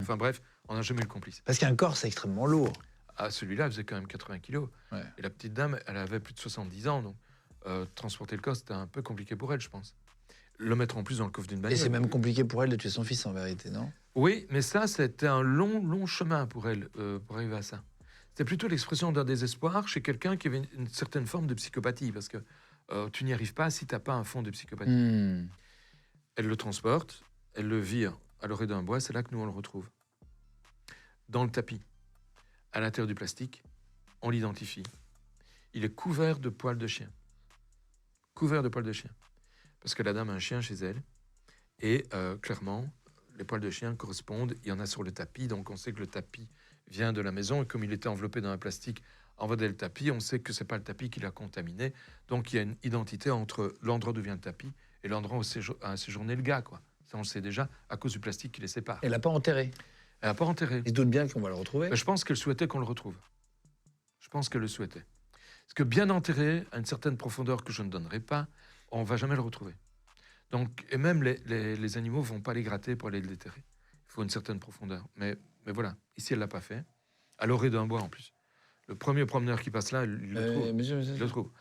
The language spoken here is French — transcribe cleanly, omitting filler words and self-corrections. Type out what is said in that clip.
Enfin bref, on n'a jamais eu le complice. Parce qu'un corps, c'est extrêmement lourd. Ah, celui-là faisait quand même 80 kilos. Ouais. Et la petite dame, elle avait plus de 70 ans. Donc transporter le corps, c'était un peu compliqué pour elle, je pense. Le mettre en plus dans le coffre d'une Et bagnole. c'est même compliqué pour elle de tuer son fils, en vérité, non? Oui, mais ça, c'était un long chemin pour elle, pour arriver à ça. C'était plutôt l'expression d'un désespoir chez quelqu'un qui avait une certaine forme de psychopathie, parce que tu n'y arrives pas si tu n'as pas un fond de psychopathie. Elle le transporte, elle le vire à l'orée d'un bois, c'est là que nous on le retrouve. Dans le tapis, à l'intérieur du plastique, on l'identifie. Il est couvert de poils de chien. Couvert de poils de chien. Parce que la dame a un chien chez elle, et clairement, les poils de chien correspondent, il y en a sur le tapis, donc on sait que le tapis vient de la maison, et comme il était enveloppé dans un plastique, enveloppé le tapis, on sait que c'est pas le tapis qui l'a contaminé, donc il y a une identité entre l'endroit d'où vient le tapis et l'endroit où a séjourné le gars, quoi. Ça, on le sait déjà, à cause du plastique qui les sépare. Elle l'a pas enterré. Elle n'a pas enterré. Il se doute bien qu'on va le retrouver. Mais je pense qu'elle souhaitait qu'on le retrouve. Je pense qu'elle le souhaitait. Parce que bien enterré, à une certaine profondeur que je ne donnerai pas, on ne va jamais le retrouver. Donc, et même les animaux ne vont pas les gratter pour aller le déterrer. Il faut une certaine profondeur. Mais voilà, ici, elle ne l'a pas fait. À l'orée d'un bois, en plus. Le premier promeneur qui passe là, il le trouve. Mais Il le trouve.